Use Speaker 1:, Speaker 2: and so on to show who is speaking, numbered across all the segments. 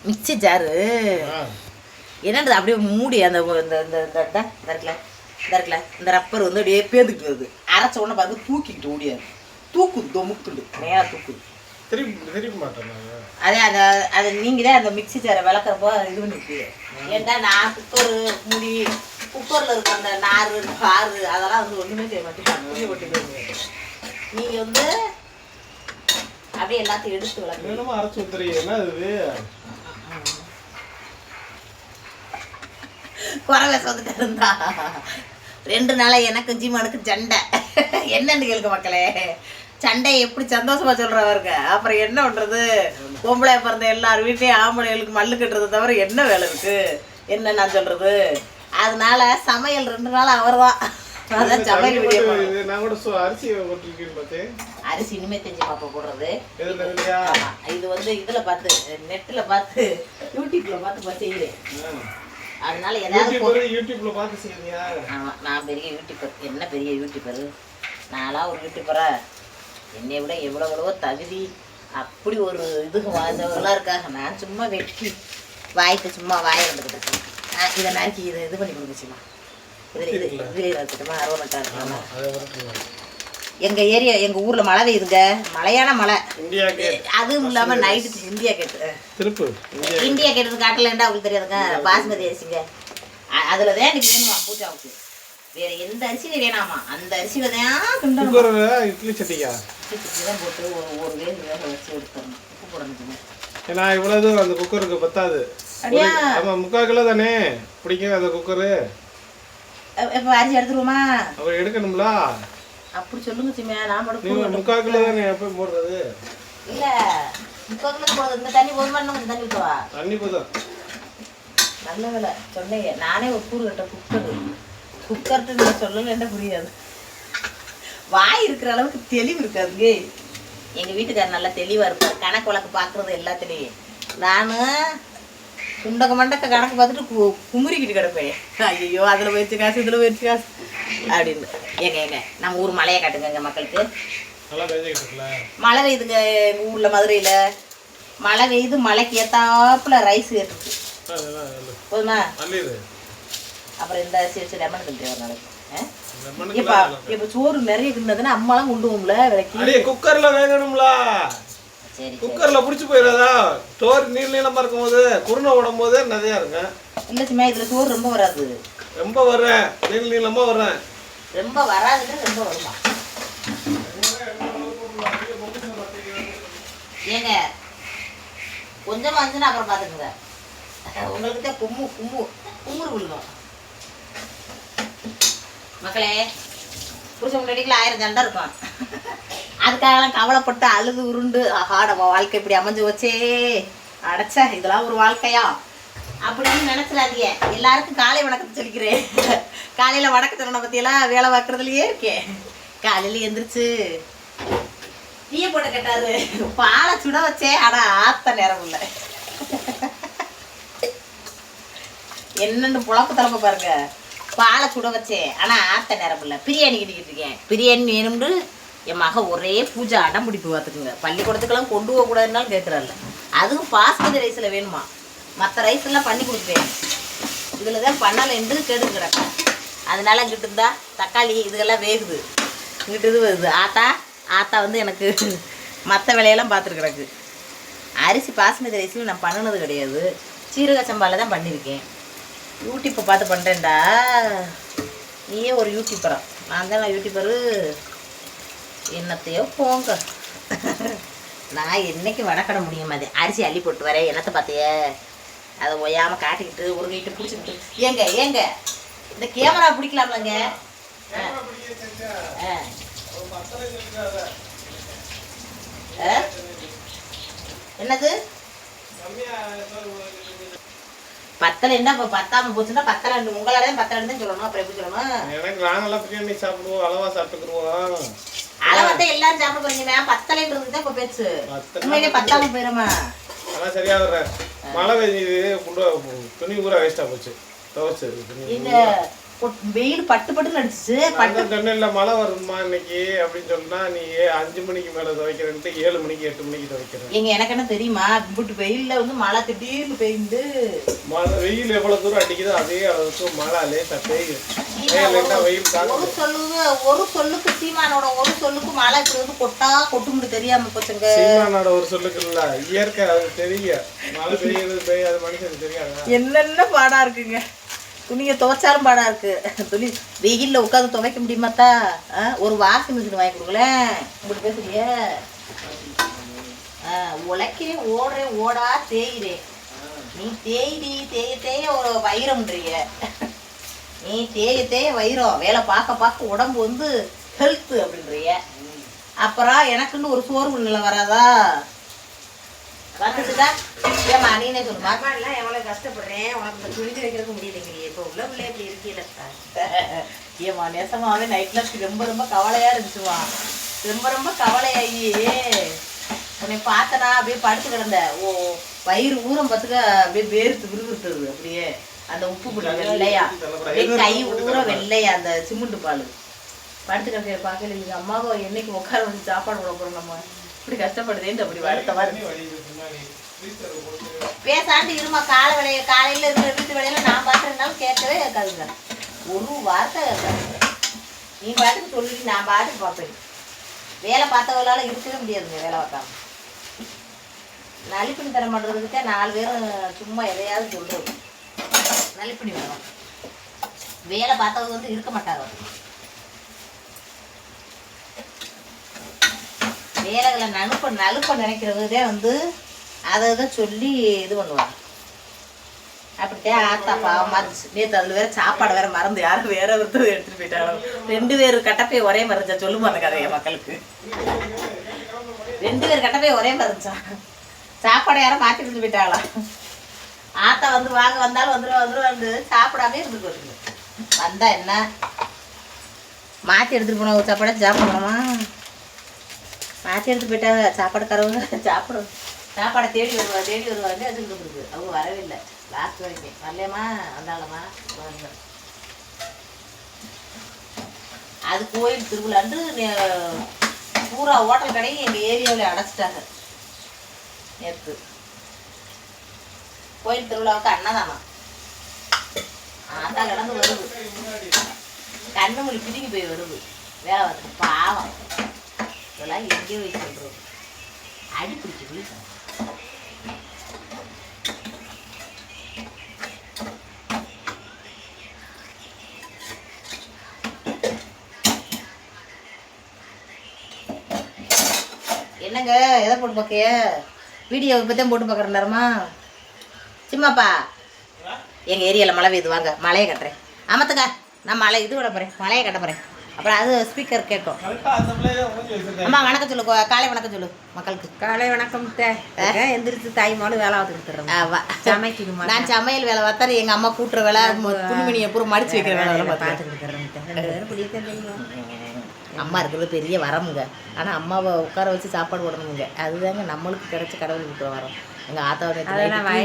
Speaker 1: Mixie ஜாரு என்னன்றது அப்படியே மூடி அந்த இருக்குல்ல இந்த ரப்பர் வந்து அப்படியே பேந்துக்கிட்டு வருது. அரைச்ச உடனே பார்த்து தூக்கிக்கிட்டு ஓடியாது, தூக்குது தொமுக்குண்டு நேராக தூக்குது. அதே அதை நீங்கள் தான் அந்த மிக்சி ஜாரை விளக்குறப்போ இது பண்ணிருக்கு. ஏன்டா நான் குக்கர் மூடி குக்கரில் இருக்க அந்த நார் பாரு அதெல்லாம் வந்து ஒன்றுமே செய்ய மாட்டேன். மூடி போட்டு நீங்கள் வந்து அப்படியே எல்லாத்தையும் எடுத்து விளக்கு
Speaker 2: அரைச்சி ஊத்துறீங்க.
Speaker 1: குறை பேச வந்துட்டு இருந்தா 2 நாளாக எனக்கும் ஜீமானுக்கு சண்டை. என்னன்னு கேளுக்க மக்களே, சண்டையை எப்படி சந்தோஷமா சொல்றவருங்க. அப்புறம் என்ன பண்றது, பொம்பளை பிறந்த எல்லார் வீட்லேயும் ஆம்பளைகளுக்கு மல்லு கட்டுறது தவிர என்ன வேலை இருக்கு, என்ன நான் சொல்றது. அதனால சமையல் 2 நாள் அவர் தான். அதான் சமையல் வீடியோ அரிசி இனிமே தெரிஞ்சு பாப்பா போடுறது. இது வந்து இதுல பார்த்து நெட்ல பார்த்து யூடியூப்ல பார்த்து செய்யுது. அதனால ஏதாவது
Speaker 2: யூடியூப்ல பார்த்து செய்யறியா?
Speaker 1: ஆமா, நான் பெரிய யூடியூபர். என்ன பெரிய யூடியூபர், நான்லாம் ஒரு யூடியூபரா? என்னை விட எவ்வளோ தகுதி அப்படி ஒரு இதுக்கு வாழ்ந்தவங்களாம் இருக்காங்க. நான் சும்மா வெட்டி வாய்க்கு சும்மா வாயை வந்துக்கிட்டு இதை நறுக்கி இதை இது பண்ணி கொடுக்குச்சுமா. இதுலேயே வச்சுட்டோமா அருவமட்டா இருக்கலாமா. எங்கள் ஏரியா எங்கள் ஊரில் மழை பெய்யுதுங்க, மழையான மழை. அதுவும் இல்லாமல் நைட்டு இந்தியா கேட்டது காட்டலண்டா உங்களுக்கு தெரியாதுங்க. பாஸ்மதி அரிசிங்க, அதில் தான் எனக்கு வேணுமா பூஜாவுக்கு. வேற எந்த அரிசியில வேணாமா, அந்த அரிசியில தான்
Speaker 2: இட்லி சட்டியா
Speaker 1: தான் போட்டு ஒரு வேக வச்சு எடுத்துடணும். உப்பு போடணும்.
Speaker 2: ஏன்னா இவ்வளவு தூரம் அந்த குக்கருக்கு பத்தாது. ஆமா, 3/4 கிலோ தானே பிடிக்கும் அந்த குக்கரு.
Speaker 1: இப்போ அரிசி எடுத்துருவோமா?
Speaker 2: அவர் எடுக்கணும்ல.
Speaker 1: அப்படி சொல்லுங்க சிம்மியா, நான் போட
Speaker 2: 3/4 கிலோ தானே எப்போ போடுறது?
Speaker 1: இல்ல 3/4 கிலோ போடுறது. இந்த தண்ணி போதுமா? இன்னும் கொஞ்சம் தண்ணி ஊற்றவா?
Speaker 2: தண்ணி போதும்.
Speaker 1: நல்ல வேலை சொன்னீங்க. நானே ஒரு கூறு கட்ட குக்கர்ட்டு நீங்கள் சொல்லலைன்னா புரியாது. வாய் இருக்கிற அளவுக்கு தெளிவு இருக்காதுங்க. எங்கள் வீட்டுக்காரர் நல்லா தெளிவாக இருப்பார். கணக்கு வழக்கு பார்க்குறது எல்லாத்துலேயும். நான் குண்டக்க மண்டக்க கணக்கு பார்த்துட்டு குமுறிக்கிட்டு கிடப்பேன். ஐயோ அதில் போயிடுச்சு காசு, இதில் போயிடுச்சு காசு அப்படின்னு. ஏங்க நம்ம ஊர் மழையை காட்டுங்க எங்கள் மக்களுக்கு. மழை பெய்யுதுங்க எங்கள் ஊரில் மதுரையில். மழை பெய்யுது, மழைக்கு ஏற்றாப்புல ரைஸ் ஏற்றுச்சு. போதுமா? அப்புறம் இந்த அரிசி வச்சு லெமன் கழிச்சு ஒரு நாளைக்கு. இப்ப சோறு நிறைய கிண்டதுன்னா அம்மாலாம் கொண்டு போகும்ல விலைக்கு.
Speaker 2: குக்கர்ல வேகணும்ல.
Speaker 1: சரி,
Speaker 2: குக்கர்ல புடிச்சு போயிடாதா? சோறு நீளமா இருக்கும் போது குருணை ஓடும் போது நிறையா இருங்க.
Speaker 1: இல்ல சும்மா இதுல சோறு ரொம்ப வராது.
Speaker 2: ரொம்ப வர்றேன், நீளமா வர்றேன்.
Speaker 1: ரொம்ப வராதுன்னா ரொம்ப வருமா? ஏங்க கொஞ்சமா இருந்துச்சுன்னா அப்புறம் பாத்துக்கோங்க. உங்களுக்கு தான் கும்முறு விழுகும். மக்களே, புருஷன் முன்னாடிக்குள்ள 1000 சண்டை இருக்கும். அதுக்காகலாம் கவலைப்பட்டு அழுது உருண்டு ஆட வாழ்க்கை இப்படி அமைஞ்சு வச்சே அடைச்சா இதெல்லாம் ஒரு வாழ்க்கையா அப்படின்னு நினைச்சிடாதீங்க. எல்லாருக்கும் காலை வணக்கத்தை சொல்லிக்கிறேன். காலையில் வணக்கத்தனை பற்றியெல்லாம் வேலை பார்க்குறதுலையே இருக்கேன். காலையில் எந்திரிச்சு டீயை போட்டு கேட்டாரு, பாலை சுட வச்சே ஆனால் ஆத்த நேரம் இல்லை. என்னென்னு புழப்பு தலைமை பாருங்க. பாலை சுட வச்சேன் ஆனால் ஆத்த நேரம் இல்லை. பிரியாணி கிட்டிக்கிட்டு இருக்கேன். பிரியாணி வேணும்னு என் மக ஒரே பூஜை அடம் பிடிப்பு பார்த்துக்குங்க. பள்ளிக்கூடத்துக்கெல்லாம் கொண்டு போகக்கூடாதுனாலும் கேட்குறாள். அதுவும் பாஸ்மதி ரைஸில் வேணுமா, மற்ற ரைஸ் எல்லாம் பண்ணி கொடுப்பேன். இதில் தான் பண்ணலை என்று கேட்டு கிடக்கும். அதனால இங்கிட்டு இருந்தா தக்காளி இதுக்கெல்லாம் வேகுது, இங்கிட்டு இது வருது. ஆத்தா வந்து எனக்கு மற்ற வேலையெல்லாம் பார்த்துட்டு கிடக்கு. அரிசி பாஸ்மதி ரைஸில் நான் பண்ணினது கிடையாது, சீரக சம்பாவில் தான் பண்ணியிருக்கேன். யூடியூப்பை பார்த்து பண்ணுறேன்டா. நீயே ஒரு யூடியூப்பரா? நான் தான் யூடியூப்பரு. என்னத்தையோ போங்க. நான் என்னைக்கு வடக்கட முடியும்? அது அரிசி அள்ளி போட்டு வரேன். என்னத்தை பார்த்திய அதை ஒய்யாமல் காட்டிக்கிட்டு உருகிட்டு பிடிச்சிக்கிட்டு. ஏங்க இந்த கேமரா பிடிக்கலாம்லங்க? என்னது பத்தலை என்ன இப்போ பத்தாம போச்சுன்னா பத்தலை உங்களால பத்தலைன்னு தான் சொல்லணும். அப்புறம் எப்படி சொல்லணும்?
Speaker 2: எனக்கு நாங்கெல்லாம் பிரியாணி சாப்பிடுவோம், அளவா சாப்பிட்டுக்குருவோம்.
Speaker 1: அளவா எல்லாரும் சாப்பிட போறீங்க. பத்தலைன்றது தான் இப்போ பேச்சு. உண்மையிலே பத்தாம போயிருமா?
Speaker 2: அதான் சரியா வர்றேன். மழை பெய்யுது, துணி பூரா வேஸ்டா போச்சு.
Speaker 1: இந்த வெயில் பட்டு பட்டுன்னு அடிச்சு
Speaker 2: பட்டு சொன்ன மழை வருமா இன்னைக்கு அப்படின்னு சொன்னா நீ 5 மணிக்கு மேல துவைக்கிறேன்ட்டு 7 மணிக்கு 8 மணிக்கு துவைக்கிறேன்.
Speaker 1: எங்க எனக்கு என்ன தெரியுமா, இப்படி வெயில்ல வந்து மழை திடீர்னு பெய்யுது.
Speaker 2: மழை வெயில் எவ்வளவு தூரம் அடிக்குதோ அதே அளவுக்கு மழை லேசா பெய்யும்.
Speaker 1: ஒரு சொல்லுக்கு சீமானோட ஒரு சொல்லுக்கு மழை இப்படி வந்து கொட்டும்னு தெரியாம போச்சுங்க.
Speaker 2: சீமானோட ஒரு சொல்லுக்கு இல்ல, இயற்கை அது தெரியும். மழை பெய்யாது மனுஷனுக்கு தெரியாது.
Speaker 1: என்னென்ன பாடா இருக்குங்க. துணியை துவைச்சாலும் பாடா இருக்கு. துணி வெயில்ல உட்காந்து துவைக்க முடியுமாத்தா? ஒரு வாஷிங் மிஷின் வாங்கி கொடுக்கலேன். உங்களுக்கு பேசுறிய உழைக்கிறேன், ஓடுறேன், ஓடா தேயிறேன். நீ தேய ஒரு வைரம்ன்றிய. நீ தேய வைரம். வேலை பார்க்க உடம்பு வந்து ஹெல்த்து அப்படின்றிய. அப்புறம் எனக்குன்னு ஒரு சோர்வு நிலை வராதா? வந்துச்சுட்டா ஏமா நீனே சொல்லு. மருமாலாம் எவ்வளோ கஷ்டப்படுறேன், உனக்கு இந்த துணி துவைக்கிறதுக்கு முடியலைங்கிறியே. இப்போ உள்ள பிள்ளை இப்படி இருக்கீல. ஏமா நேசமாவே நைட்லாம் ரொம்ப கவலையாக இருந்துச்சுமா. ரொம்ப கவலையாகி உன்னை பார்த்தனா அப்படியே படுத்து கிடந்த. வயிறு ஊரம் பார்த்துக்க அப்படியே வேர்த்து விறுவிறுத்துருது. அப்படியே அந்த உப்பு புள்ள வெள்ளையா, அப்படியே கை ஊற வெள்ளையா, அந்த சிமெண்ட் பால் படுத்து கிடக்க பார்க்கல. எங்கள் அம்மாவை என்னைக்கு உட்கார வச்சு சாப்பாடு போட போகிறோம், நம்ம இப்படி கஷ்டப்படுதேன்ட்டு அப்படி வருத்த மாதிரி பேசாண்டு இருமா. காலையில் இருக்கிற வீட்டு வேலையில நான் பார்த்துருந்தாலும் கேட்கவே கேட்காதுங்க. ஒரு வார்த்தை கேட்காது. நீ பாட்டுக்கு சொல்லிட்டு நான் பாட்டுக்கு பார்ப்பேன். வேலை பார்த்தவங்களால இருக்கவே முடியாதுங்க வேலை பார்க்காம. நலிப்பணி தரம் பண்ணுறதுக்கே 4 பேரும் சும்மா எதையாவது சொல்றது. நலிப்பணி வேணும். வேலை பார்த்தவங்க வந்து இருக்க மாட்டாங்க. வேலைகளை நலுப்ப நினைக்கிறவதே வந்து அதை தான் சொல்லி இது பண்ணுவாங்க. அப்படித்தான் ஆத்தா பாவமாக இருந்துச்சு. நேற்று அதில் வேற சாப்பாடு வேற மறந்து யாரும் வேற ஒருத்தர் எடுத்துகிட்டு போயிட்டாங்க. 2 பேர் கட்டப்பை ஒரே மறைஞ்சா. சொல்லுமா அந்த கதையை மக்களுக்கு? 2 பேர் கட்டப்பை ஒரே மறைஞ்சா. சாப்பாடை யாரும் மாற்றி எடுத்துட்டு போயிட்டாங்களா? ஆத்தா வந்து வாங்க வந்தாலும் வந்துடும் சாப்பிடாமே இருந்துட்டு வருது. வந்தா என்ன மாற்றி எடுத்துகிட்டு போன ஒரு சாப்பாடை சாப்பிடணுமா? மாற்றி எடுத்து போயிட்டாங்க. சாப்பாடு தரவங்க சாப்பாடை தேடி வருவாங்க. அதுக்கு இருக்குது. அவங்க வரவே இல்லை லாஸ்ட் வரைக்கும். வரலையம்மா வந்தாலம்மா வரல. அது கோயில் திருவிழாண்டு பூரா ஹோட்டல் கடையும் எங்கள் ஏரியாவில் அடைச்சிட்டாங்க. நேற்று கோயில் திருவிழாவுக்கு அன்னதானா ஆத்தா கிடந்து வருது. கண்ணு மொழி பிடிங்கி போய் வருது. வேலை பார்த்து பாவம். இதெல்லாம் எங்கேயோ போய் சொல்றது. அடி பிடிச்சி என்னங்க எதை போட்டு பார்க்கைய? வீடியோ இப்போதான் போட்டு பார்க்குற நேரமா? சிம்மாப்பா எங்கள் ஏரியாவில் மழை பெய்யுது, வாங்க மழையை கட்டுறேன். ஆமாத்துக்கா நான் மழை இது விட போகிறேன், மழையை கட்ட போகிறேன். அப்புறம் அது ஸ்பீக்கர் கேட்கும். அம்மா வணக்கம் சொல்லு, காலை வணக்கம் சொல்லு மக்களுக்கு.
Speaker 3: காலை வணக்கம். எந்திரிச்சு தாய்மாலும் வேலை பார்த்துக்கிட்டு சமைக்கணுமா?
Speaker 1: நான் சமையல் வேலை பார்த்தாரு. எங்கள் அம்மா கூட்டுற வேலை, துணிமணியை பூரா மடிச்சு வைக்கிற வேலை பார்த்துக்கிட்டு. அம்மா இருக்கிறது பெரிய வரமுங்க. ஆனால் அம்மாவை உட்கார வச்சு சாப்பாடு போடணுங்க. அதுதாங்க நம்மளுக்கு கிடைச்ச கடவுள் கொடுக்குற வரம். எங்கள் ஆத்தாவை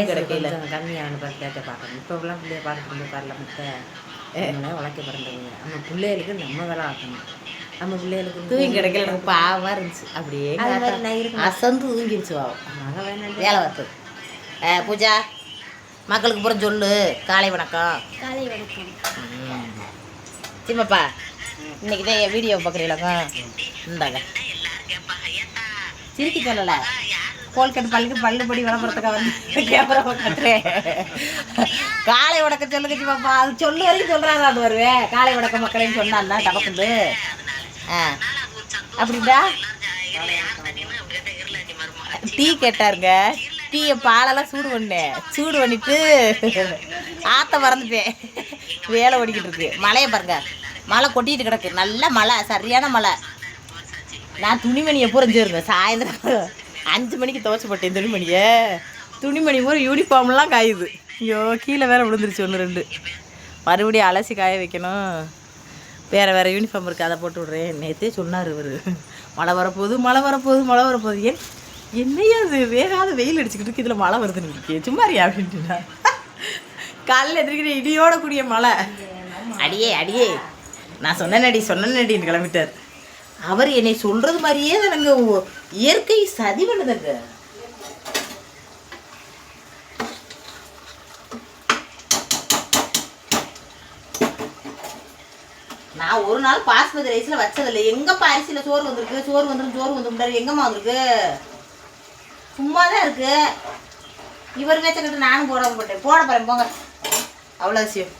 Speaker 1: கிடைக்கல
Speaker 3: கம்மியான பார்த்து பார்க்கணும். இப்போலாம் பிள்ளைய பார்த்துட்டு பாருல முட்டை உழைக்க பிறந்தவங்க. நம்ம பிள்ளைகளுக்கு நம்ம வேலை ஆக்கணும். நம்ம பிள்ளைகளுக்கு
Speaker 1: தூங்கி கிடைக்கல. எனக்கு பாவமாக இருந்துச்சு. அப்படியே அசந்து தூங்கிடுச்சு. வேலை பார்த்தது. பூஜா மக்களுக்கு பூரா சொல்லு காலை வணக்கம்.
Speaker 4: காலை வணக்கம்.
Speaker 1: சிம்மப்பா இன்னைக்கு தான் என் வீடியோ பார்க்குறீங்களாக்கா? இந்தாங்க சிரிக்க சொல்லலை. கோல்கட்டு பல்லுபடி விளம்பரத்துக்காக வந்து கேமரா கட்டுறேன். காலை வணக்கம் சொல்லுங்க சிம்மாப்பா. அது சொல்லு வரைக்கும் சொல்கிறாங்க. அது வருவேன் காலை வணக்கம் மக்களையும் சொன்னான்னா டபக்குண்டு. அப்படின்டா டீ கேட்டாருங்க. டீயை பாலெல்லாம் சூடு பண்ணிட்டு ஆற்ற மறந்துட்டேன். வேலை ஓடிக்கிட்டு இருக்கு. மழையை பாருங்க, மழை கொட்டிட்டு கிடக்கு. நல்ல மழை, சரியான மழை. நான் துணிமணியை புரிஞ்சிருந்தேன். சாயந்தரம் 5 மணிக்கு துவைச்சி போட்டேன் துணிமணி பூரா யூனிஃபார்ம்லாம் காயுது. ஐயோ கீழே வேற விழுந்துருச்சு 1-2. மறுபடியும் அலசி காய வைக்கணும். வேறு யூனிஃபார்ம் இருக்குது, அதை போட்டு விட்றேன். நேற்றே சொன்னார் இவர், மழை வரப்போகுது. ஏன் என்னையா அது வேகாத வெயில் அடிச்சுக்கிட்டு இருக்கு, இதில் மழை வருதுன்னு இருக்கே சும்மாரியா அப்படின்ட்டுனா. காலையில் எதிர்க்கிற இடியோட கூடிய மழை. அடியே அடியே நான் சொன்னேனடின்னு கிளம்பிட்டார். அவர் என்னை சொல்றது மாதிரியே தானங்க இயற்கை சதி பண்ணுதுங்க. நான் ஒரு நாள் பாஸ்மதி ரைஸ்ல வச்சதில்லை. எங்கப்பா அரிசியில சோறு வந்துருக்குண்டாரு, எங்கம்மா வந்திருக்கு? சும்மாதான் இருக்கு. இவர் வச்சுக்கிட்டு நானும் போட போறேன் போங்க. அவ்வளோ விஷயம்.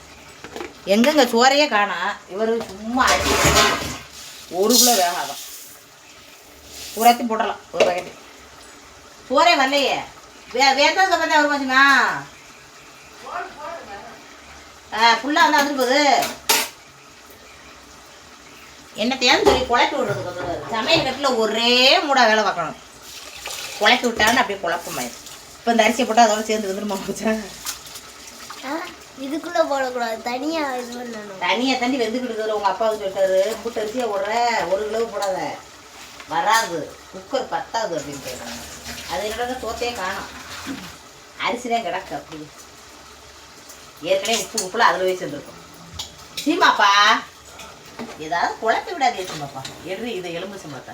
Speaker 1: எங்கெங்க சோறையே காணா. இவர் சும்மா அரிசி 1 கிலோ வேகாதான் பூராத்தையும் போடலாம் ஒரு பேக்கெட்டு. சோறே வரலையே. வேந்ததுக்கு அப்புறம் தான் வருமாச்சுமா? ஃபுல்லாக வந்து வந்துட்டு போகுது. என்னத்தையாவது சொல்லி குழப்பி விடுறதுக்கு வந்து சமையல் கட்டில் ஒரே மூடா வேலை பார்க்கணும். குழப்பி விட்டான்னு அப்படியே குழப்பமாயிடும். இப்போ இந்த அரிசியை போட்டால் அதோட சேர்ந்து வந்துருமா போச்சா?
Speaker 4: இதுக்குள்ள போடக்கூடாது, தனியா இது பண்ணணும்.
Speaker 1: தனியாக தண்ணி வெந்துக்கிட்டு இருக்கிற உங்கள் அப்பாவுக்கு சொல்லிட்டாரு, கூட்டு அரிசியை போடுற 1 கிலோ போடாத, வராது, குக்கர் பத்தாது அப்படின்னு கேட்குறாங்க. அது என்னோட சோத்தையே காணும், அரிசி தான் கிடக்கு. அப்படி ஏற்கனவே உப்புல அதில் போய் சேர்ந்துருக்கும். சீமாப்பா ஏதாவது குழப்பி விடாது. சீமாப்பா எடு இதை எலும்பு சம்பளத்தை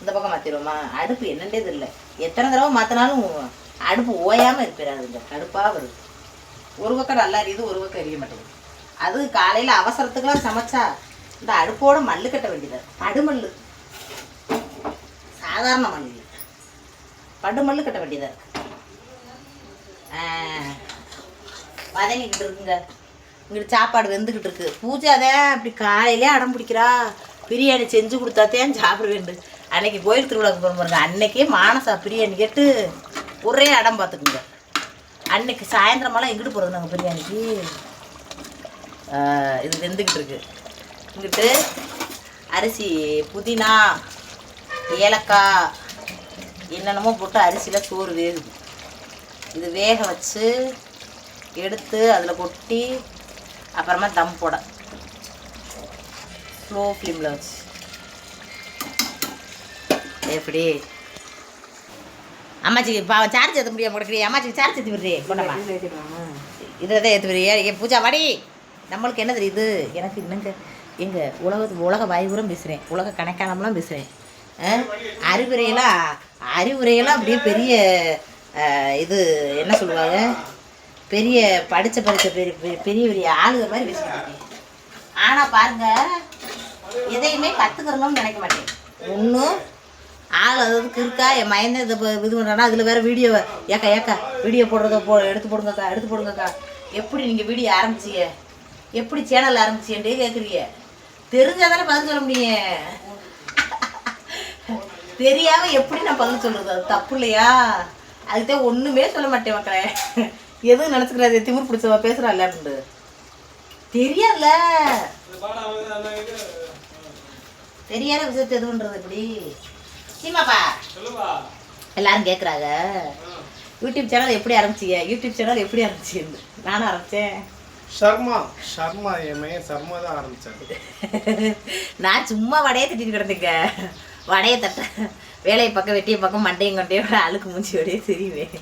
Speaker 1: இந்த பக்கம் மாற்றிடுவோமா? அடுப்பு என்னண்டே தெரியல. எத்தனை தடவை மாற்றினாலும் அடுப்பு ஓயாமல் இருப்பிடாதுங்க. கடுப்பாக வருது. ஒரு பக்கம் நல்லா எரியுது, ஒரு பக்கம் எரிய மாட்டேங்குது. அது காலையில் அவசரத்துக்கெல்லாம் சமைச்சா இந்த அடுப்போட மல்லு கட்ட வேண்டியது. படுமல்லு, சாதாரண மல்லு, படுமல்லு கட்ட வேண்டியதாக இருக்கு. வதங்கிக்கிட்டு இருக்குங்க. இங்கிட்டு சாப்பாடு வெந்துக்கிட்டு இருக்கு. பூஜை தான் அப்படி காலையிலே அடம் பிடிக்கிறா. பிரியாணி செஞ்சு கொடுத்தாத்தேன் சாப்பிட வேண்டும். அன்னைக்கு கோயில் திருவிழாவுக்கு போகிற பாருங்க, அன்னைக்கே மானசா பிரியாணி கேட்டு ஒரே அடம் பார்த்துக்குங்க. அன்னைக்கு சாயந்தரமெல்லாம் எங்கிட்டு போகிறது நாங்கள் பிரியாணிக்கு? இது வெந்துக்கிட்டு இருக்கு. இங்கிட்டு அரிசி, புதினா, ஏலக்காய் என்னென்னமோ போட்டு அரிசியில் சோறு வேகுது. இது வேக வச்சு எடுத்து அதில் கொட்டி அப்புறமா தம் போட ஸ்லோ ஃப்ளேமில் வச்சு எப்படி அம்மாச்சிக்கு பாவம் சார்ஜ் ஏற்ற முடியாமல் கொடுக்குறீ. அம்மாச்சிக்கு சார்ஜ் ஏற்றி விடுறீ. கொண்டமா இதில் தான் ஏற்றி விடுறியா? என் பூஜா வாடி. நம்மளுக்கு என்ன தெரியுது? எனக்கு இன்னுங்க எங்கள் உலக வாய்புறம் பேசுகிறேன், உலக கணக்கானம்லாம் பேசுகிறேன். அறிவுரையெல்லாம் அப்படியே பெரிய இது என்ன சொல்லுவாங்க, பெரிய படித்த பெரிய பெரிய ஆளுக மாதிரி பேசிக்கிட்டு இருக்கேன். ஆனால் பாருங்கள், எதையுமே கற்றுக்கிறணும்னு நினைக்க மாட்டேன். ஒன்றும் ஆள் அதுக்கு இருக்கா, என் மயந்த இது பண்ணுறானா, அதில் வேறு வீடியோ ஏக்கா வீடியோ போடுறத எடுத்து போடுங்கக்கா. எப்படி நீங்கள் வீடியோ ஆரம்பிச்சிங்க, எப்படி சேனல் ஆரம்பிச்சியன்ட்டே கேட்குறீங்க. தெரிஞ்சால் தானே பதில் சொல்ல முடியும். தெரியாமல் எப்படி நான் பதில் சொல்கிறது? அது தப்பு இல்லையா? அதுதான் ஒன்றுமே சொல்ல மாட்டேன் மக்களே. எதுவும் நினச்சிக்கிறாது, திமிர் பிடிச்சவா பேசுகிறாள் அப்படின்னு தெரியாதுல்ல. தெரியாத விஷயத்தை எதுவுன்றது எப்படி? சீமாப்பா எல்லாரும் கேட்குறாங்க, யூடியூப் சேனல் எப்படி ஆரம்பிச்சிங்க? நானும் ஆரம்பித்தேன்.
Speaker 2: ஷர்மா என் மையன் ஷர்மா தான் ஆரம்பித்தேன்.
Speaker 1: நான் சும்மா வடையை தட்டிட்டு கிடந்தேங்க. வடையை தட்ட வேலையை பக்கம் வெட்டிய பக்கம் மண்டையும் கொண்டையோட அழுக்கு மூஞ்சியோடையே தெரியுவேன்.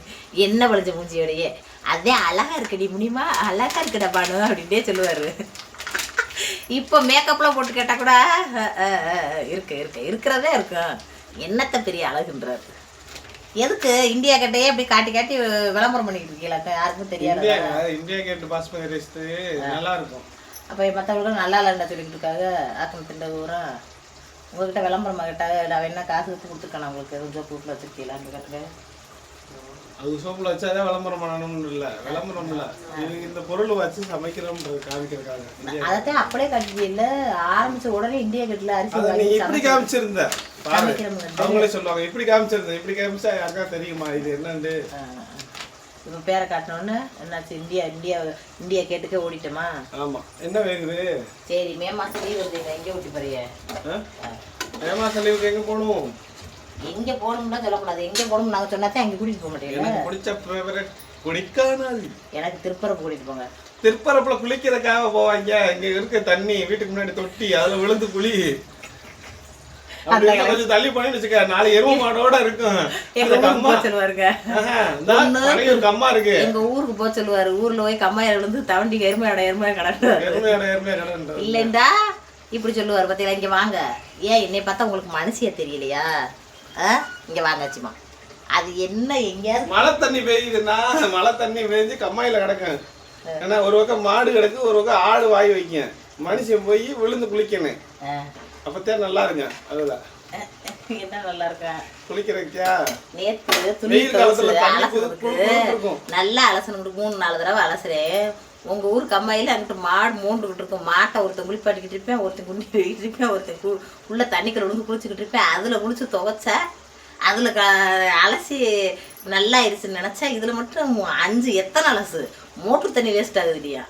Speaker 1: என்ன பழிச்ச மூஞ்சியோடையே. அதே அழகாக இருக்கடி முடியுமா, அழகாக இருக்கடா பானு அப்படின்ட்டே சொல்லுவார். இப்போ மேக்கப்லாம் போட்டு கேட்டால் கூட இருக்கிறதே இருக்கும். என்னத்தை பெரிய அழகுன்றார். எதுக்கு இந்தியா கேட்டையே அப்படி காட்டி விளம்பரம் பண்ணிக்கிட்டு இருக்கீங்களா? யாருக்கும் தெரியாது.
Speaker 2: இந்தியா கேட்டு பாஸ்மதி ரைஸ் நல்லா இருக்கும்.
Speaker 1: அப்போ மற்றவங்களும் நல்லா இல்லைன்னு சொல்லிக்கிட்டு இருக்காங்க. ஆக்கம் திண்ட ஊரா உங்கள்கிட்ட விளம்பரமாக கேட்டாங்க. நான் என்ன காசு வச்சு கொடுத்துருக்கேன் உங்களுக்கு, எதுவும் கூட்டில் வச்சுருக்கீங்களான்னு கேட்டுருக்கேன்.
Speaker 2: அது சோப்பில் வச்சாதான் விளம்பரம் பண்ணணும்னு இல்லை, விளம்பரம் இல்லை, இந்த பொருள் வச்சு சமைக்கிறோம்ன்றது காமிக்கிறதுக்காக.
Speaker 1: அதைத்தான் அப்படியே காட்டுது இல்லை. ஆரம்பிச்ச உடனே இந்தியா கேட்டில் அரிசி
Speaker 2: இப்படி காமிச்சிருந்த அவங்களே சொல்லுவாங்க, இப்படி காமிச்சிருந்தேன், இப்படி காமிச்சா யாருக்கா தெரியுமா இது என்னண்டு?
Speaker 1: இப்போ பேரை காட்டினோன்னு என்னாச்சு? இந்தியா கேட்டுக்க ஓடிட்டோமா?
Speaker 2: ஆமாம். என்ன வேகுது?
Speaker 1: சரி, மே மாதம் லீவ் வருது, எங்கே ஊட்டி போறிய?
Speaker 2: மே மாதம் லீவுக்கு எங்கே போகணும்?
Speaker 1: எங்கே போகணும்னா சொல்லக்கூடாது. எங்கே போகணும் நாங்கள் சொன்னாதான் அங்கே கூட்டிகிட்டு போக மாட்டேங்க.
Speaker 2: எனக்கு பிடிச்ச ஃபேவரட் கொடைக்கானல்.
Speaker 1: எனக்கு திருப்பரப்பு கூட்டிகிட்டு போங்க.
Speaker 2: திருப்பரப்புல குளிக்கிறதுக்காக போவாங்க. இங்கே இருக்க தண்ணி வீட்டுக்கு முன்னாடி தொட்டி, அதில் விழுந்து குளி. அப்படி கொஞ்சம் தள்ளி போனேன்னு வச்சுக்க 4 எருமை மாடோட இருக்கும்.
Speaker 1: எங்க ஊருக்கு போக சொல்லுவாருங்க.
Speaker 2: ஒரு கம்மா இருக்கு.
Speaker 1: எங்க ஊருக்கு போக சொல்லுவாரு. ஊர்ல போய் கம்மாயில விழுந்து தவண்டி எருமையோட கடை இல்லைண்டா இப்படி சொல்லுவாரு. பார்த்தீங்களா, இங்க வாங்க. ஏன் என்னை பார்த்தா உங்களுக்கு மனசியா தெரியலையா? இங்க வாங்க சும்மா. அது என்ன எங்கேயாவது
Speaker 2: மழை தண்ணி பெய்யுதுன்னா மழை தண்ணி பெய்ஞ்சு கம்மாயில கிடக்கும். ஏன்னா ஒரு பக்கம் மாடு கிடக்கு, ஒரு பக்கம் ஆடு வாய் வைக்கும். மனுஷன் போய் விழுந்து குளிக்கணும். அப்பத்தான் நல்லா இருங்க. அதுதான்
Speaker 1: என்ன நல்லா இருக்கா
Speaker 2: குளிக்கிறக்கியா?
Speaker 1: நேத்து துணி அலசனுக்கு நல்லா அலசனுக்கு 3-4 தடவை அலசுறேன். உங்க ஊர் கம்மாயில அங்கிட்டு மாடு மூண்டுகிட்டு இருக்கும். மாட்டை ஒருத்தன் குளிப்பாட்டிக்கிட்டு இருப்பேன், ஒருத்தன் குண்டி வைக்கிட்டு இருப்பேன், ஒருத்தன் உள்ள தண்ணிக்குள்ள விழுந்து குளிச்சுக்கிட்டு இருப்பேன். அதுல குளிச்சு துவைச்சா அதுல அலசி நல்லா ஆயிடுச்சுன்னு நினைச்சா இதுல மட்டும் 5 எத்தனை அலசு மோட்டர் தண்ணி வேஸ்ட் ஆகுது இல்லையா?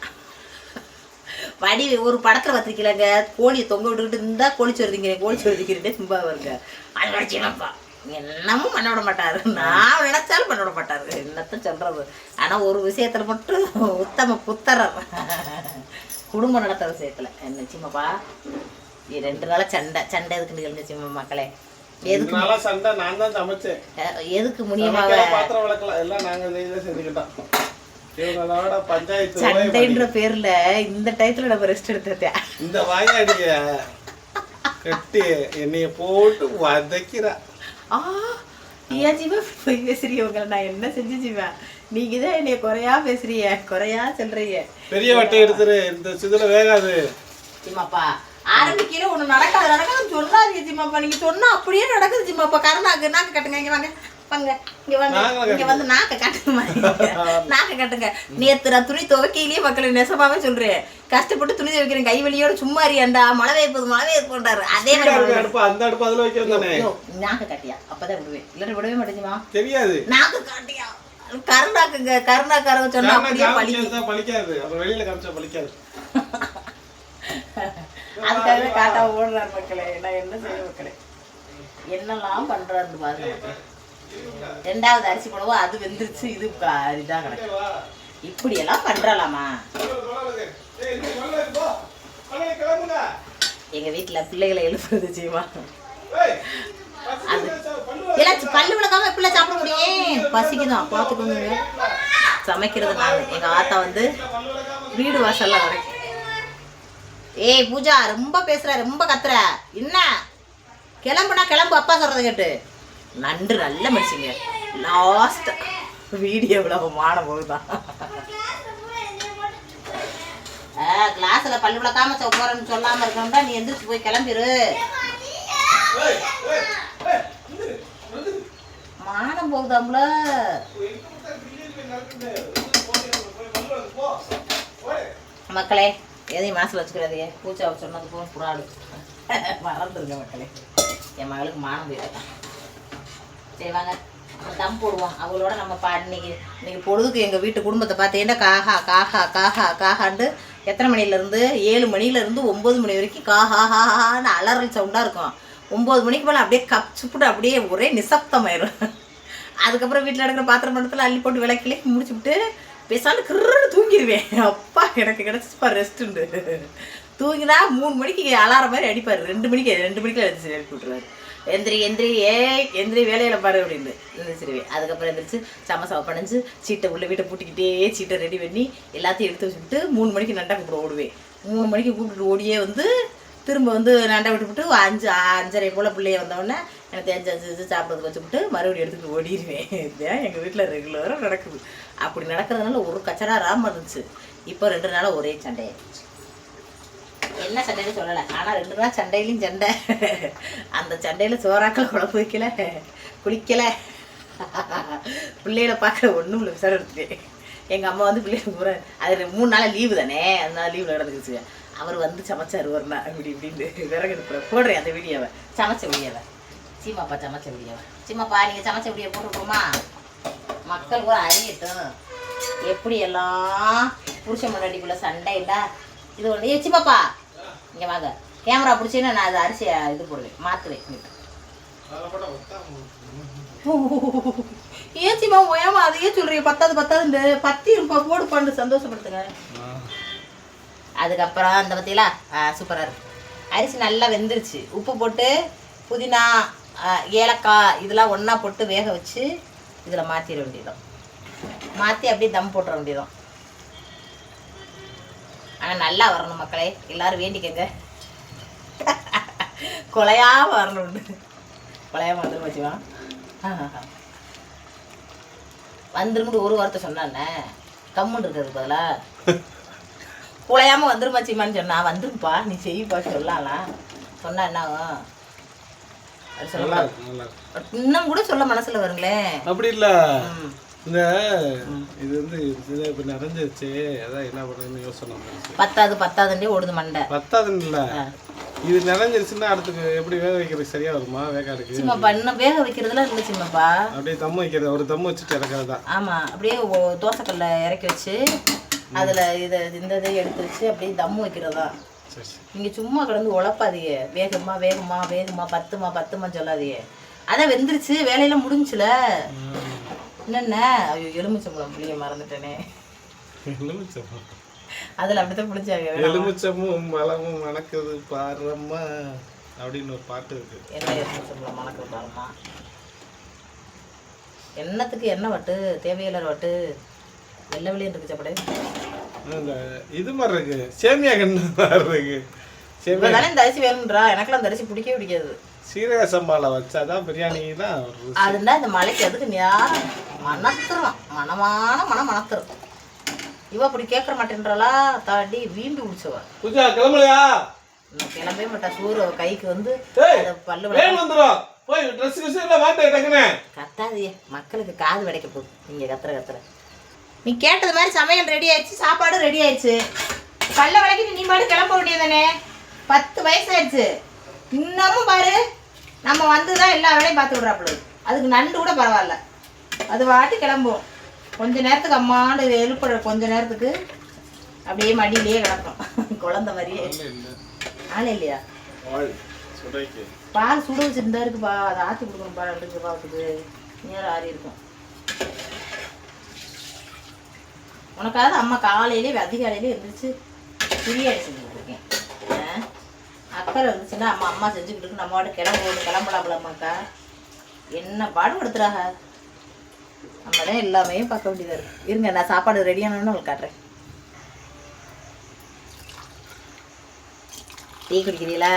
Speaker 1: வடி ஒரு படத்துல பார்த்துருக்கீங்க, கோழியை தொங்க விட்டுக்கிட்டு இருந்தா கோழிச்சோறு திங்கிறேன் தும்பா வருங்க. அது வடிச்சுனப்பா என்னமும் பண்ண விட மாட்டாரு. நான் நினைச்சாலும் பண்ண விட மாட்டாரு. என்னத்த சொல்றது. ஆனா ஒரு விஷயத்துல மட்டும் உத்தம புத்தரம். குடும்பம் நடத்துற விஷயத்துல என்ன சிம்மப்பா 2 நாளா சண்டை எதுக்குன்னு எழுந்துச்சுமா மக்களே. எதுக்கு
Speaker 2: சண்டை? நான் தான் சமைச்சேன்.
Speaker 1: எதுக்கு முடியுமாவ
Speaker 2: பாத்திரம் விளக்கலாம் எல்லாம் நாங்க செஞ்சுக்கிட்டோம்.
Speaker 1: சண்டைன்ற பேர்ல இந்த டயத்துல நம்ம ரெஸ்ட் எடுத்துட்டேன்.
Speaker 2: இந்த வாயாடிய கட்டி என்னைய போட்டு வதைக்கிறா.
Speaker 1: ஏன் ஜீவா போய் பேசுறீங்க? நான் என்ன செஞ்சு ஜீவா? நீங்க தான் என்னைய குறையா பேசுறீங்க, குறையா சொல்றீங்க.
Speaker 2: பெரிய வட்டை எடுத்துரு, இந்த சிதுல வேகாது.
Speaker 1: ஜிம்மாப்பா ஆரம்பிக்கல ஒண்ணு நடக்காது சொல்லாதீங்க ஜிம்மாப்பா. நீங்க சொன்னா அப்படியே நடக்குது ஜிம்மாப்பா. கருணாக்கு நாக்கு கட்டுங்க. இங்க வாங்க வாங்க இங்க வாங்க. இங்க வந்து நாக்க காட்டுங்க. நாக்க காட்டுங்க. நேத்து நான் துணி துவைக்கையிலேயே மக்களை நெசமாவே சொல்றேன். கஷ்டப்பட்டு துணி துவைக்கிறேன். கை வலியோட சும்மா அறியாண்டா மழை பெய்யுது அதே மாதிரி
Speaker 2: அந்த அடுப்பு அதுல வைக்கிறதானே.
Speaker 1: நாக்க காட்டியா அப்பதான் விடுவேன். இல்ல விடவே மாட்டேங்குமா தெரியாது. நாக்க காட்டியா கருணாக்காரங்க சொன்னா அப்படியே
Speaker 2: பழிக்காது. அப்புறம் வெளியில காமிச்சா பழிக்காது.
Speaker 1: அதுக்காகவே காட்டா ஓடுறாரு மக்களே. நான் என்ன செய்ய மக்களே, என்னெல்லாம் பண்றாரு பாருங்க. 2வது அரிசி போடவும் அது வெந்துருச்சு. இது இதான் கிடக்கு. இப்படி எல்லாம் பண்றலாமா? எங்க வீட்டுல பிள்ளைகளை எழுப்புறது செய்வா. அது பல்லு விளக்காம எப்படில சாப்பிட முடியும்? பசிக்குதான் பார்த்துக்கோங்க. சமைக்கிறது நான். எங்க ஆத்தா வந்து வீடு வாசல்லாம் கிடைக்கும். ஏய் பூஜா ரொம்ப பேசுற, ரொம்ப கத்துற. என்ன கிளம்புனா கிளம்பு, அப்பா சொல்றதை கேட்டு. நன்று நல்ல மனுஷங்க. லாஸ்ட் வீடியோவில் மான போகுதான். கிளாஸ்ல பல்லு விளக்காம போறேன்னு சொல்லாம இருக்கணும்டா. நீ எந்திரிச்சு போய் கிளம்பிரு. மானம் போகுதாம்ல. மக்களே எதையும் மனசில் வச்சுக்கிறாதீங்க. பூச்சாவை சொன்னது போக புறாடு மறந்துருங்க மக்களே. என் மகளுக்கு மானம் போயிட்டேன். சரி வாங்க தம் போடுவோம். அவங்களோட நம்ம இன்னைக்கு பொழுதுக்கு எங்கள் வீட்டு குடும்பத்தை பார்த்தீங்கன்னா காஹா காஹா காஹா காஹான்ட்டு எத்தனை மணிலேருந்து 7 மணிலேருந்து 9 மணி வரைக்கும் காஹா ஹாஹான்னு அலறல் சவுண்டாக இருக்கும். 9 மணிக்கு மேலே அப்படியே கப்சுப்புட்டு அப்படியே ஒரே நிசப்தமாயிரும். அதுக்கப்புறம் வீட்டில் எடுக்கிற பாத்திரம் பண்டத்தில் அள்ளி போட்டு விளக்கிலே முடிச்சுவிட்டு பேசாலும் கிருன்னு தூங்கிடுவேன். அப்பா எனக்கு கிடச்சிப்பா ரெஸ்ட்டுண்டு. தூங்கினா 3 மணிக்கு அலாரம் மாதிரி அடிப்பார். 2 மணிக்கு எழுந்திரிச்சு எழுப்பி விட்டுருவாரு. எந்திரி வேலையில் பாரு அப்படின்னு எழுந்திரிச்சிருவேன். அதுக்கப்புறம் எழுந்திரிச்சு சமசாவை பணிஞ்சு சீட்டை உள்ள வீட்டை பூட்டிக்கிட்டே சீட்டை ரெடி பண்ணி எல்லாத்தையும் எடுத்து வச்சுக்கிட்டு 3 மணிக்கு நண்டா கூப்பிட ஓடுவேன். 3 மணிக்கு கூப்பிட்டு ஓடியே வந்து திரும்ப வந்து நண்டை விட்டுவிட்டு 5:30 போல் பிள்ளைய வந்தோடனே எனக்கு 5 சாப்பிட்றதுக்கு வச்சுக்கிட்டு மறுபடியும் எடுத்துகிட்டு ஓடிடுவேன். இதுதான் எங்கள் வீட்டில் ரெகுலராக நடக்குது. அப்படி நடக்கிறதுனால ஒரு கச்சரா ராம இருந்துச்சு. இப்போ 2 நாளாக ஒரே சண்டையாயிருச்சு. என்ன சண்டைன்னு சொல்லலை, ஆனால் 2 நாள் சண்டையிலையும் சண்டை. அந்த சண்டையில் சோறாக்கள் குழம்பு வைக்கல, குளிக்கலை, பிள்ளைகளை பார்க்க ஒன்றும் இல்லை. விசாரம் எடுத்துட்டேன். எங்கள் அம்மா வந்து பிள்ளைகள் பூரா அது 3 நாளாக லீவு தானே, அதனால லீவில் நடந்துக்குச்சு. அவர் வந்து சமைச்சார் ஒரு நாள் இப்படி இப்படின்னு விறகு எடுப்புற போடுறேன் அந்த வீடியோவை. சமைச்ச வீடியோவை சீமாப்பா சமைச்ச வீடியோவை. சீமாப்பா நீங்கள் சமைச்ச வீடியோ போட்டுருக்கோமா? மக்கள் கூட அறியட்டும் எப்படி எல்லாம் புருஷன் முன்னாடிக்குள்ள சண்டைண்டா. இது ஒன்று சீமாப்பா இங்கே வாங்க, கேமரா பிடிச்சின்னா நான் அது அரிசியை இது போடுவேன், மாற்றுவேன். ஏன் சீமா ஓயாமா அதையே சொல்கிறீங்க? 10 10 ரூபாய் போடு பண்ணு சந்தோஷப்படுத்துங்க. அதுக்கப்புறம் அந்த பார்த்தீங்களா சூப்பராக இருக்குது. அரிசி நல்லா வெந்துருச்சு. உப்பு போட்டு புதினா ஏலக்காய் இதெல்லாம் ஒன்றா போட்டு வேக வச்சு இதில் மாற்றிட வேண்டியதும். மாற்றி அப்படியே தம் போட்டுற வேண்டியதும். ஆனால் நல்லா வரணும் மக்களே, எல்லோரும் வேண்டிக்கங்க. கொலையாக வரணும்னு. கொலையாக வந்துடும் வச்சுவான். வந்துருமுட்டு ஒரு வார்த்தை சொன்னானே, கம்முன்னு இருக்கிறது பதிலாக குலையாமல் வந்துருமாச்சிமான்னு சொன்னா. வந்துருப்பா நீ செய்ப்பா சொல்லலாம். சொன்னா என்ன ஆகும்? அது சொல்லலாம். இன்னும் கூட சொல்ல மனசுல வருங்களேன்.
Speaker 2: அப்படி இல்ல, இந்த இது வந்து இப்போ நிறைஞ்சிருச்சு, அதான் என்ன பண்ணுறதுன்னு யோசனை.
Speaker 1: பத்தாதுண்டே ஓடுது மண்டை.
Speaker 2: பத்தாதுன்னு இல்லை, இது நிறைஞ்சிருச்சுன்னா அடுத்துக்கு எப்படி வேக வைக்கிறது சரியா வருமா? வேகாடுக்கு
Speaker 1: சிம்மப்பா இன்னும் வேக வைக்கிறதுலாம் இல்லை சிம்மப்பா.
Speaker 2: அப்படியே தம்மு வைக்கிறது, ஒரு தம்மு வச்சுட்டு இறக்குறது தான்.
Speaker 1: ஆமாம், அப்படியே தோசைக்கல்ல இறக்கி வச்சு அதில் இந்த இதை எடுத்து வச்சு அப்படியே தம்மு வைக்கிறதா. நீங்கள் சும்மா கிடந்து உழப்பாதீங்க. வேகமா வேகமா வேகமா பத்துமா சொல்லாதீங்க. அதான் வெந்துருச்சு, வேலையெல்லாம் முடிஞ்சுல. என்னென்ன ஐயோ எலுமிச்சம்பழம் புளிய மறந்துட்டேனே. அதில் அப்படித்தான் பிடிச்சாங்க.
Speaker 2: எலுமிச்சமும் மலமும் மணக்குது பாரம்மா அப்படின்னு ஒரு பாட்டு இருக்கு.
Speaker 1: என்ன எலுமிச்சம்பழம் மணக்குது பாரம்மா? எண்ணத்துக்கு என்ன வட்டு, தேவையில்லை வட்டு. வெள்ளை வெளியே இருக்கு சாப்பாடு.
Speaker 2: இது மாதிரி இருக்கு, சேமியா கண்ணு மாதிரி இருக்கு.
Speaker 1: தானே இந்த அரிசி வேணும்ன்றா. எனக்குலாம் அந்த அரிசி பிடிக்கவே பிடிக்காது.
Speaker 2: சீரக சம்பாவில் வச்சாதான் பிரியாணி தான்.
Speaker 1: அதுன்னா இந்த மலைக்கு அதுக்கு நேரம் மணத்துரும், மனமான மனம் மணத்துரும். இவ அப்படி கேட்க மாட்டேன்றாளா, தாண்டி வீம்பி பிடிச்சவ.
Speaker 2: பூஜா கிளம்பலையா?
Speaker 1: கிளம்பவே மாட்டா. சூறு கைக்கு வந்து பல்லு
Speaker 2: வந்துடும். போய் ட்ரெஸ் எல்லாம் மாட்டேன் டக்குனே.
Speaker 1: கத்தாதியே, மக்களுக்கு காது வடைக்க போகுது நீங்க கத்துற. நீ கேட்டது மாதிரி சமையல் ரெடி ஆயிடுச்சு, சாப்பாடும் ரெடி ஆயிடுச்சு. பல்ல வளைக்கிட்டு நீ பாட்டு கிளம்ப வேண்டியதானே. 10 வயசு ஆயிடுச்சு. இன்னமும் பாரு, நம்ம வந்துதான் எல்லா வேலையும் பார்த்து விட்றாப்புல. அதுக்கு நண்டு கூட பரவாயில்ல, அது வாட்டி கிளம்பும். கொஞ்ச நேரத்துக்கு அம்மாண்டு எழுப்புற கொஞ்ச நேரத்துக்கு அப்படியே மடியிலேயே கிடக்கும் குழந்தை மாதிரியே. ஆள் இல்லையா? பால் சுட வச்சுருந்தா இருக்குப்பா, அதை ஆற்றி கொடுக்கணும்ப்பா. 2 ரூபாவுக்கு நேரம் ஆறி இருக்கும். உனக்காவது அம்மா காலையிலே அதிகாலையிலே எழுந்திரிச்சு பிரியாணி செஞ்சு கொடுத்துருக்கேன். அக்கறை இருந்துச்சுன்னா அம்மா செஞ்சுக்கிட்டு இருக்கு. நம்ம வாட்டு கிளம்பலாம்லம்மாக்கா. என்ன பாடுபடுத்துறாங்க. நம்ம தான் எல்லாமே பார்க்க வேண்டியதாக இருக்குது. இருங்க, நான் சாப்பாடு ரெடியானு உங்களுக்கு காட்டுறேன். டீ குடிக்கிறீங்களா?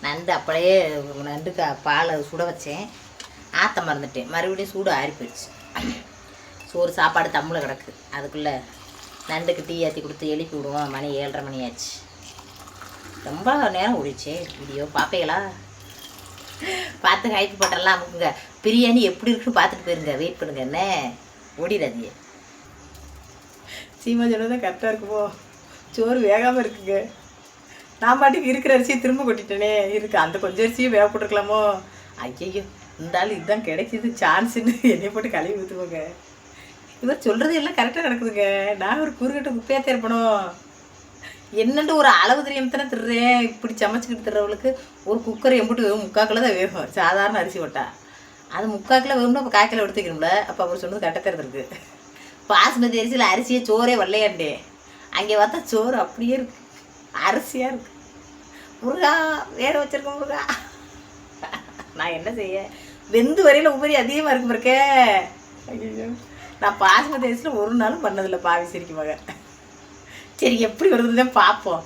Speaker 1: நண்டு அப்படியே நண்டுக்கு பாலை சுட வச்சேன், ஆற்ற மறந்துட்டேன். மறுபடியும் சூடு ஆறி போயிடுச்சு. சோறு சாப்பாடு தம்மில் கிடக்கு. அதுக்குள்ளே நண்டுக்கு டீ ஏற்றி கொடுத்து எழுப்பி விடுவோம். மணி 7:30 மணி ஆச்சு. ரொம்ப நேரம் ஓடிச்சே வீடியோ. பார்ப்பீங்களா? பார்த்து ஹைட் போட்டெல்லாம் அமுக்குங்க. பிரியாணி எப்படி இருக்குன்னு பார்த்துட்டு போயிருங்க. வெயிட் பண்ணுங்க, என்ன ஓடிடாதீங்க. சீமா சொன்னதான் கரெக்டாக இருக்குமோ? சோறு வேகாமல் இருக்குங்க. நான் பாட்டுக்கு இருக்கிற அரிசியை திரும்ப கொட்டிட்டேனே. இருக்கு அந்த கொஞ்சம் அரிசியும் வேக போட்டுருக்கலாமோ? ஐயோ, இருந்தாலும் இதுதான் கிடைக்கிது சான்ஸுன்னு என்னைய போட்டு கழுவி ஊற்றுவோங்க. இவர் சொல்கிறது எல்லாம் கரெக்டாக நடக்குதுங்க. நான் ஒரு குறுக்கட்டை குப்பையாக தேர்ப்பணும். என்னென்று ஒரு அளவு தெரியாமத்தானே திடுறேன். இப்படி சமைச்சிக்கிட்டு திடுறவளுக்கு ஒரு குக்கர் எம்பிட்டு வேகும், 3/4 கிலோ தான் வேகும். சாதாரண அரிசி கொட்டா அது 3/4 கிலோ வேகும்னா அப்போ 1/4 கிலோ எடுத்துக்கணும்ல. அப்போ அவர் சொன்னது கரெக்டாக தெரிஞ்சிருக்கு. பாஸ்மதி அரிசியில் அரிசியே சோறே வரலையாண்டே. அங்கே பார்த்தா சோறு அப்படியே இருக்கு, அரிசியாக இருக்கு. முருகா வேக வச்சிருக்கோம் முருகா. நான் என்ன செய்ய, வெந்து வரையில் உபரி அதிகமாக இருக்கு பாருக்கே. ஐயோ, நான் பாஸ்மதி அரிசியில் ஒரு நாளும் பண்ணதில்லை. பாவி சிரிக்கும் மக. சரி, எப்படி வருதுன்னு பார்ப்போம்.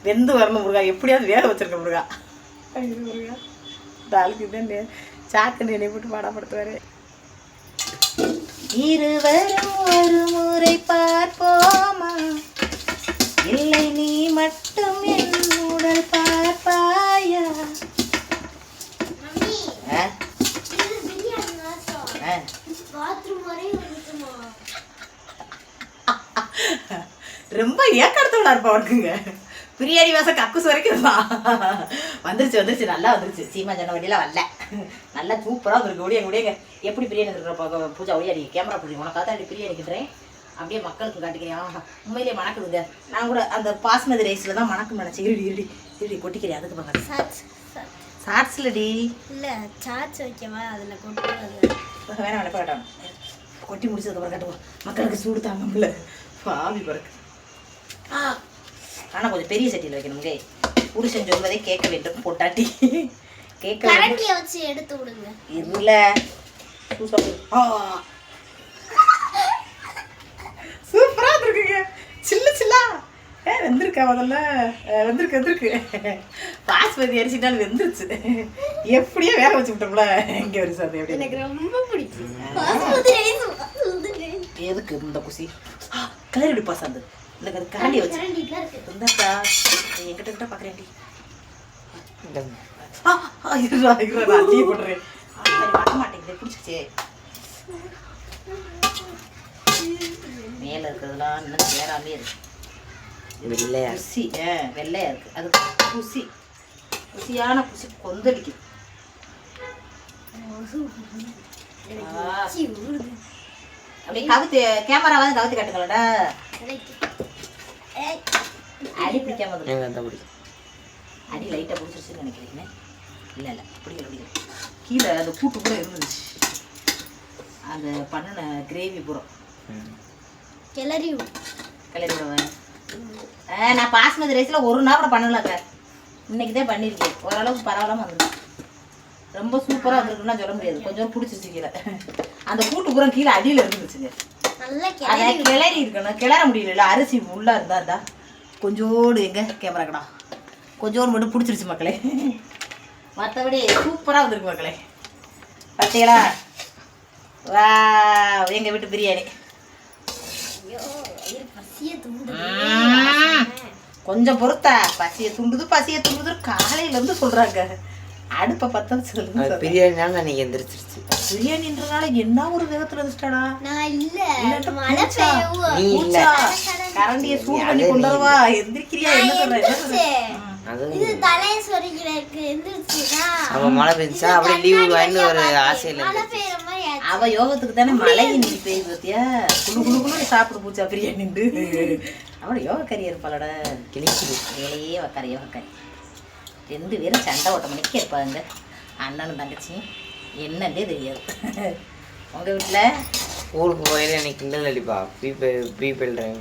Speaker 1: வெந்து வரணும் முருகா, எப்படியாவது வேக வச்சிருக்க முருகா. ஐயோ முருகா, இந்த ஆளுக்கு தான் சாக்கு என்னை போட்டு பாடப்படுத்துவார். இருவரும் ஒரு முறை பார்ப்போமா, இல்லை நீ மட்டும் என் உடல் பார்ப்பாயா? ரொம்ப ஏக்கடத்தோட இருப்பா இருக்குங்க. பிரியாணி வாசம் கக்குசு வரைக்கும் வந்துருச்சு. நல்லா வந்துருச்சு. சீமா சொன்ன வண்டியெலாம் வரல, நல்லா சூப்பராக வந்துருக்கு. ஒடியாங்க எப்படி பிரியாணி இருக்கிற பூஜா ஒடியாடி கேமரா பிடிச்சி உனக்காக அப்படி பிரியாணிக்கிட்டுறேன். அப்படியே மக்களுக்கு காட்டிக்கிறேன். உண்மையிலே மணக்குதுங்க. நான் கூட அந்த பாஸ்மதி ரைஸில் தான் மணக்கு நினச்சி இருடி கொட்டிக்கிறேன். அதுக்கு பார்க்க ஷார்ட்ஸ்லடி
Speaker 4: இல்லை சார்ஜ் வைக்கவா, அதில் கொட்டு
Speaker 1: வேணாம் வேண்டாம். கொட்டி முடிச்சதுக்கப்புறம் காட்டுவோம். மக்களுக்கு சூடு தாங்கல பாவி பிறகு. ஆனால் கொஞ்சம் பெரிய சட்டியில் வைக்கணுங்க. புருஷன் சொல்வதை கேட்க வேண்டும் பொட்டாட்டி. கேட்க
Speaker 4: கரண்டியை வச்சு எடுத்து விடுங்க.
Speaker 1: இல்ல சூப்பரா இருக்குங்க. சில்ல சில்லா வெந்திருக்கா முதல்ல வெந்திருக்கு பாஸ்மதி அரிசிட்டாலும் வெந்துருச்சு. எப்படியே வேக வச்சு விட்டோம்ல. இங்க ஒரு சார் எப்படி
Speaker 4: எனக்கு ரொம்ப பிடிக்கும்.
Speaker 1: எதுக்கு இந்த குசி கலர் எப்படி பாசாந்து இந்த கரண்டி வச்சு இருந்தாக்கா என்கிட்ட கிட்ட பாக்குறேன்டி. டீ போடுறேன் வர மாட்டேங்குது பிடிச்சிச்சு. மேல இருக்கிறதுலாம் இன்னும் சேராமே இருக்கு.
Speaker 3: வெள்ளையா
Speaker 1: குசி வெள்ளையா இருக்கு. அது குசி குசியான குசி கொந்தடிக்குது. அப்படியே கவுத்து கேமரா வந்து கவுத்து காட்டுங்களடா. அடி பிடிக்காம அடி லைட்டாக பிடிச்சிருச்சுன்னு நினைக்கிறீங்க. இல்லை இல்லை பிடிக்கல பிடிக்கல. கீழே அந்த கூட்டு கூட இருந்துச்சு. அந்த பண்ணின கிரேவி பூரம்
Speaker 4: கிளறி
Speaker 1: விடுவேன். நான் பாஸ்மதி ரைஸில் ஒரு நாள் கூட பண்ணலங்க. இன்னைக்கு தான் பண்ணியிருக்கேன். ஓரளவுக்கு பரவாயில்லாம வந்துடும். ரொம்ப சூப்பராக வந்துருக்குன்னா சொல்ல முடியாது. கொஞ்சம் பிடிச்சிருச்சு கீழே. அந்த கூட்டு பூரம் கீழே அடியில் இருந்துச்சுங்க. அதை கிளறி இருக்கணும். கிளற முடியல. அரிசி உள்ளே இருந்தா கொஞ்சோடு எங்க கேமரா கடா கொஞ்சோடு மட்டும் பிடிச்சிருச்சு மக்களே. மற்றபடி சூப்பராக வந்துருக்கு மக்களே. பார்த்தீங்களா? வா எங்கள் வீட்டு பிரியாணி. கொஞ்சம் பொறுத்தா பசியை துண்டுது காலையிலேருந்து சொல்கிறாங்க. அடுப்பை பற்ற வச்சு
Speaker 3: பிரியாணினால அன்னைக்கு எந்திரிச்சிருச்சு.
Speaker 1: பிரியாணின்றனால என்ன ஒரு வேகத்துல இருந்துட்டாடா.
Speaker 4: நான் இல்ல
Speaker 3: நீ இல்ல
Speaker 1: கரண்டியை சூடு பண்ணி கொண்டு வரவா எந்திரிக்கிறியா? என்ன சொல்ற?
Speaker 4: இது தலையை சொரிக்கிறதுக்கு எந்திரிச்சுனா
Speaker 3: அவ மழை பெஞ்சா அப்படியே லீவு வாங்கி ஒரு ஆசையில
Speaker 4: மழை பெய்யற மாதிரி ஆச்சு.
Speaker 1: அவ யோகத்துக்கு தானே மழை இன்னைக்கு பெய்யுது பத்தியா. குழு சாப்பிடு பூச்சா பிரியாணிண்டு. அவளோட யோக கறி இருப்பாளோட
Speaker 3: கிழிக்குது.
Speaker 1: வேலையே வைக்கார யோக கறி. 2 பேரும் சண்டை ஓட்ட மணிக்கு இருப்பாங்க. அண்ணனும் தங்கச்சியும் என்னன்னே தெரியாது. உங்க வீட்டுல
Speaker 3: ஊருக்கு போயில எனக்கு கிண்டல் அடிப்பா. பீப்பிள்றேன்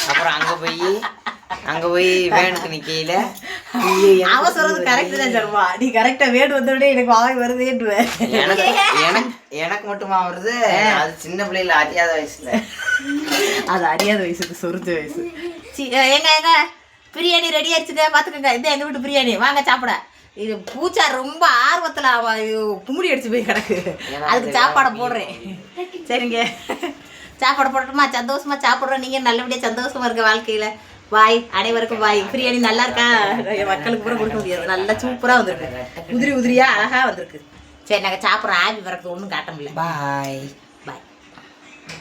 Speaker 3: அப்புறம் அங்க போய் வேனுக்கு நிக்கையில
Speaker 1: அவ சொல்றது கரெக்ட் தான் சொல்லுவா. நீ கரெக்டா வேடு வந்த விட எனக்கு வாய் வருதுன்னுவேன்.
Speaker 3: எனக்கு மட்டுமா வருது? அது சின்ன பிள்ளைல அறியாத வயசுல.
Speaker 1: அது அறியாத வயசுக்கு சொரிஞ்ச வயசு. எங்க பிரியாணி ரெடி ஆயிடுச்சுங்க பாத்துக்கோங்க. இது எங்க வீட்டு பிரியாணி வாங்க சாப்பிட. இது பூச்சா ரொம்ப ஆர்வத்துல குமுடி அடிச்சு போய் கிடக்கு. அதுக்கு சாப்பாடை போடுறேன். சரிங்க சாப்பாடு போடட்டுமா? சந்தோஷமா சாப்பிட்றோம். நீங்க நல்லபடியா சந்தோஷமா இருக்க வாழ்க்கையில. வாய் அனைவருக்கும் வாய். பிரியாணி நல்லா இருக்கா? மக்களுக்கு கூட கொடுக்க முடியாது. நல்லா சூப்பரா வந்திருக்கு. உதிரியா அழகா வந்திருக்கு. சரி நாங்க சாப்பிட்றோம். ஆபி வரது ஒன்றும் காட்ட முடியல.
Speaker 3: பாய்.